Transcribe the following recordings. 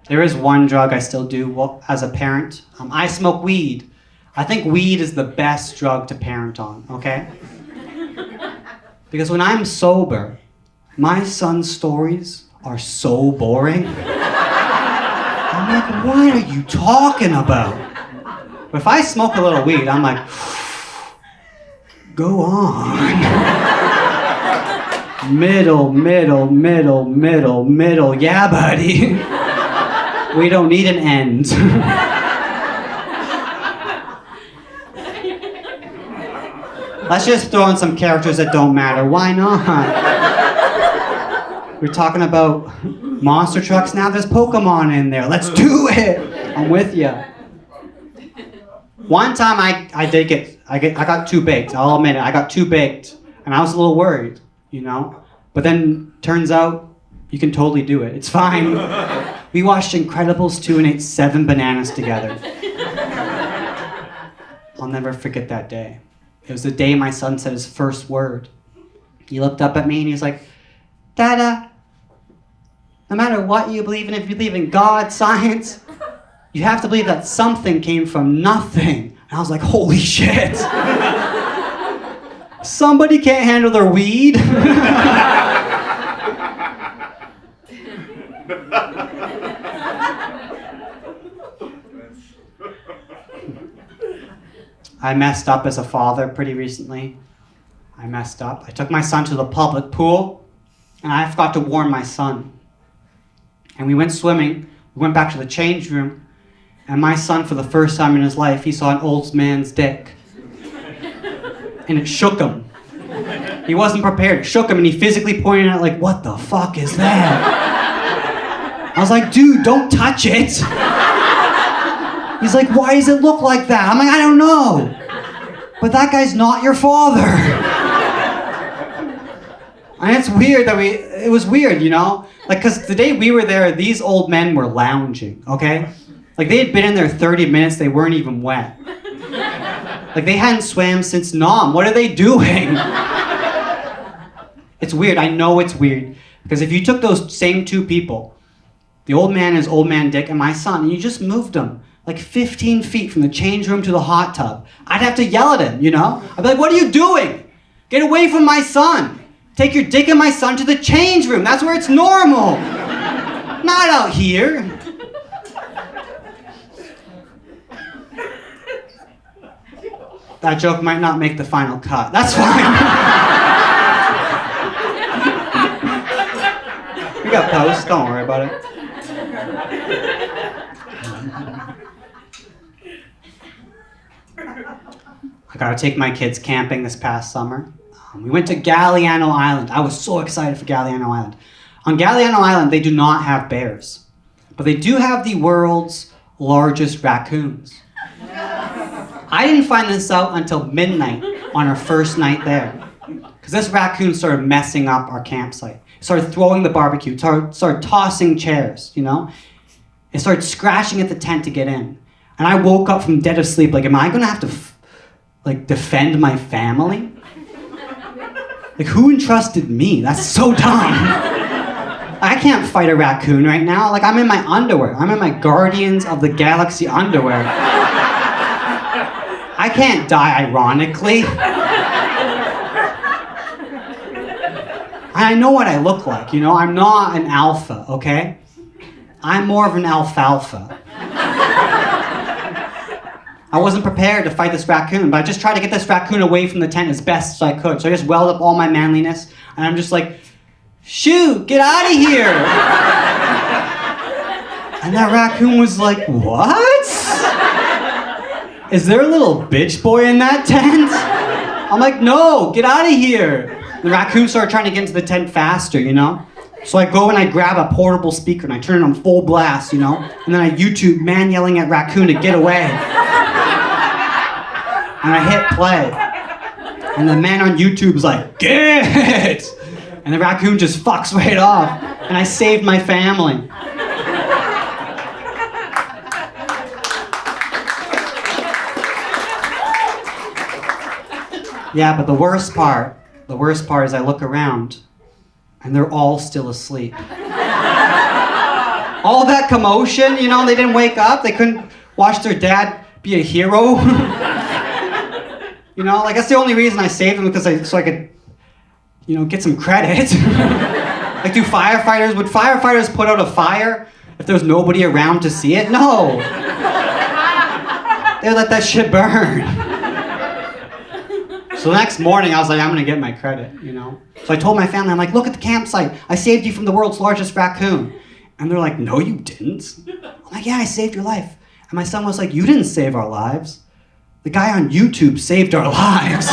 There is one drug I still do as a parent. I smoke weed. I think weed is the best drug to parent on, okay? Because when I'm sober, my son's stories are so boring. I'm like, what are you talking about? But if I smoke a little weed, I'm like, go on. Middle. Yeah, buddy. We don't need an end. Let's just throw in some characters that don't matter. Why not? We're talking about monster trucks now. There's Pokemon in there. Let's do it. I'm with you. One time I got too baked. I'll admit it. I got too baked, and I was a little worried, you know. But then turns out you can totally do it. It's fine. We watched Incredibles 2 and ate 7 bananas together. I'll never forget that day. It was the day my son said his first word. He looked up at me and he was like, Dada, no matter what you believe in, if you believe in God, science, you have to believe that something came from nothing. And I was like, holy shit. Somebody can't handle their weed. I messed up as a father pretty recently. I messed up. I took my son to the public pool, and I forgot to warn my son. And we went swimming. We went back to the change room, and my son, for the first time in his life, he saw an old man's dick. And it shook him. He wasn't prepared. It shook him, and he physically pointed at it like, what the fuck is that? I was like, dude, don't touch it. He's like, why does it look like that? I'm like, I don't know. But that guy's not your father. And it's weird that it was weird, you know? Like, because the day we were there, these old men were lounging, okay? Like, they had been in there 30 minutes, they weren't even wet. Like, they hadn't swam since Nam. What are they doing? It's weird, I know it's weird. Because if you took those same two people, the old man and his old man dick and my son, and you just moved them like 15 feet from the change room to the hot tub, I'd have to yell at him, you know? I'd be like, what are you doing? Get away from my son. Take your dick and my son to the change room. That's where it's normal. Not out here. That joke might not make the final cut. That's fine. We got posts, don't worry about it. I got to take my kids camping this past summer. We went to Galliano Island. I was so excited for Galliano Island. On Galliano Island, they do not have bears, but they do have the world's largest raccoons. I didn't find this out until midnight on our first night there, because this raccoon started messing up our campsite. It started throwing the barbecue, started tossing chairs, you know? It started scratching at the tent to get in. And I woke up from dead of sleep, like, am I gonna have to defend my family? Like, who entrusted me? That's so dumb. I can't fight a raccoon right now. Like, I'm in my underwear. I'm in my Guardians of the Galaxy underwear. I can't die ironically. I know what I look like, you know? I'm not an alpha, okay? I'm more of an alfalfa. I wasn't prepared to fight this raccoon, but I just tried to get this raccoon away from the tent as best as I could. So I just welled up all my manliness, and I'm just like, shoot, get out of here! And that raccoon was like, what? Is there a little bitch boy in that tent? I'm like, no, get out of here. The raccoon started trying to get into the tent faster, you know? So I go and I grab a portable speaker and I turn it on full blast, you know? And then I YouTube man yelling at raccoon to get away. And I hit play. And the man on YouTube's like, get! And the raccoon just fucks right off. And I saved my family. Yeah, but the worst part is I look around and they're all still asleep. All that commotion, they didn't wake up. They couldn't watch their dad be a hero. That's the only reason I saved them, so I could, get some credit. Would firefighters put out a fire if there was nobody around to see it? No. They let that shit burn. So the next morning, I was like, I'm gonna get my credit, So I told my family, I'm like, look at the campsite. I saved you from the world's largest raccoon. And they're like, no, you didn't. I'm like, yeah, I saved your life. And my son was like, you didn't save our lives. The guy on YouTube saved our lives.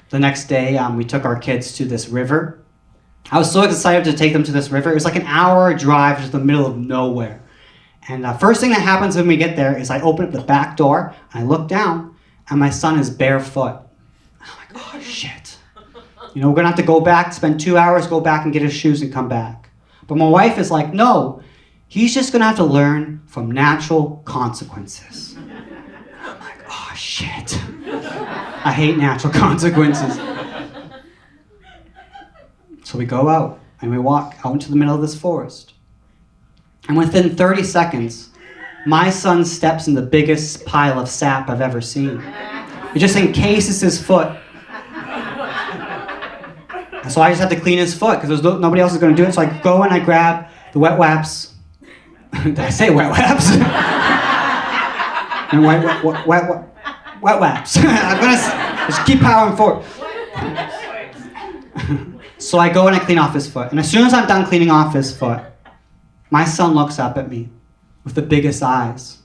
The next day, we took our kids to this river. I was so excited to take them to this river. It was like an hour drive to the middle of nowhere. And first thing that happens when we get there is I open up the back door, and I look down, and my son is barefoot. I'm like, oh, shit. We're going to have to go back, spend 2 hours, go back and get his shoes and come back. But my wife is like, no, he's just going to have to learn from natural consequences. I'm like, oh, shit. I hate natural consequences. So we go out, and we walk out into the middle of this forest. And within 30 seconds, my son steps in the biggest pile of sap I've ever seen. It just encases his foot. And so I just had to clean his foot because nobody else is going to do it. So I go and I grab the wet wipes. Did I say wet wipes? And wet wipes. I'm going to just keep powering forward. So I go and I clean off his foot. And as soon as I'm done cleaning off his foot, my son looks up at me with the biggest eyes.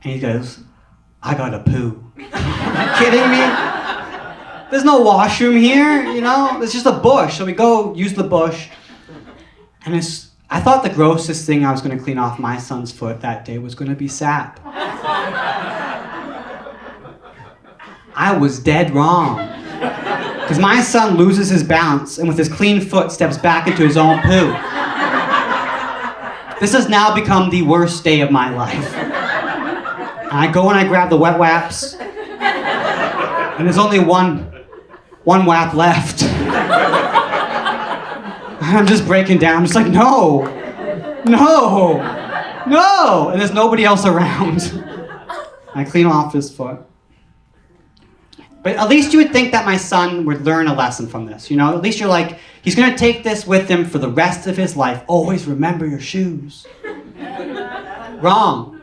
And he goes, I gotta poo. Are you kidding me? There's no washroom here, There's just a bush. So we go use the bush. And I thought the grossest thing I was going to clean off my son's foot that day was going to be sap. I was dead wrong. Because my son loses his balance and with his clean foot steps back into his own poo. This has now become the worst day of my life. And I go and I grab the wet wipes. And there's only one wap left. And I'm just breaking down. I'm just like, no. And there's nobody else around. I clean off his foot. But at least you would think that my son would learn a lesson from this, At least you're like, he's going to take this with him for the rest of his life. Always remember your shoes. Wrong.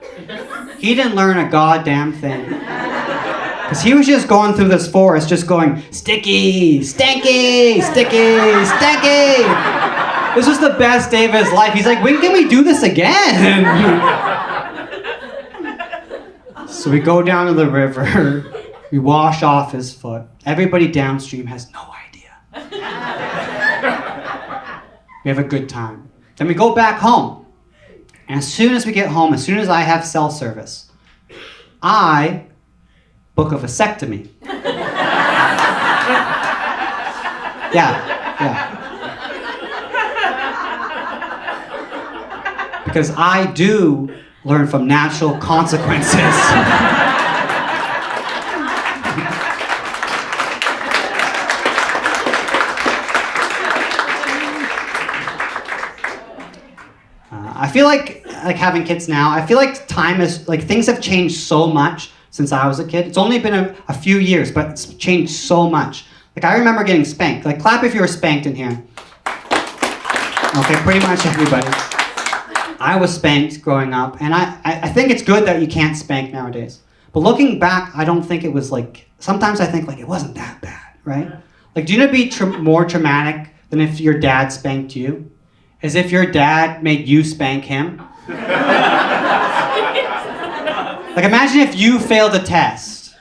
He didn't learn a goddamn thing. Because he was just going through this forest, just going, sticky, stanky, sticky, stanky. This was the best day of his life. He's like, when can we do this again? So we go down to the river. We wash off his foot. Everybody downstream has no idea. We have a good time. Then we go back home. And as soon as we get home, as soon as I have cell service, I book a vasectomy. Yeah. Because I do learn from natural consequences. I feel like having kids now, I feel like things have changed so much since I was a kid. It's only been a few years, but it's changed so much. I remember getting spanked. Clap if you were spanked in here. Okay, pretty much everybody. I was spanked growing up, and I think it's good that you can't spank nowadays. But looking back, I don't think it was sometimes I think it wasn't that bad, right? Do you know it'd be more traumatic than if your dad spanked you? As if your dad made you spank him. Imagine if you failed a test,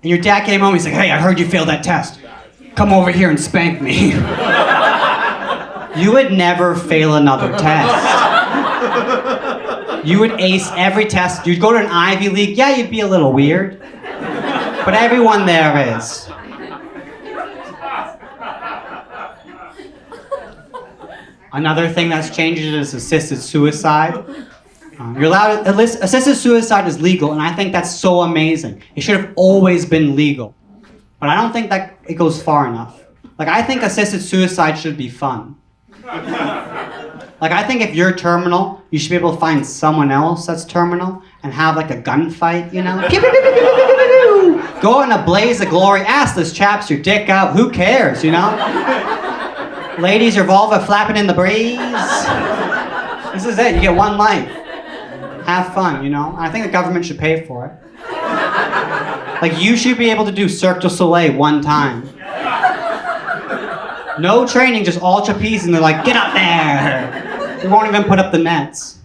and your dad came home, he's like, hey, I heard you failed that test. Come over here and spank me. You would never fail another test. You would ace every test. You'd go to an Ivy League. Yeah, you'd be a little weird. But everyone there is. Another thing that's changed is assisted suicide. Assisted suicide is legal, and I think that's so amazing. It should have always been legal. But I don't think that it goes far enough. I think assisted suicide should be fun. Like, I think if you're terminal, you should be able to find someone else that's terminal and have like a gunfight, you know? Go in a blaze of glory. Ask this chaps your dick out. Who cares, you know? Ladies, your vulva flapping in the breeze. This is it. You get one life. Have fun, you know? I think the government should pay for it. Like, you should be able to do Cirque du Soleil one time. No training, just all trapeze, and they're like, get up there! We won't even put up the nets.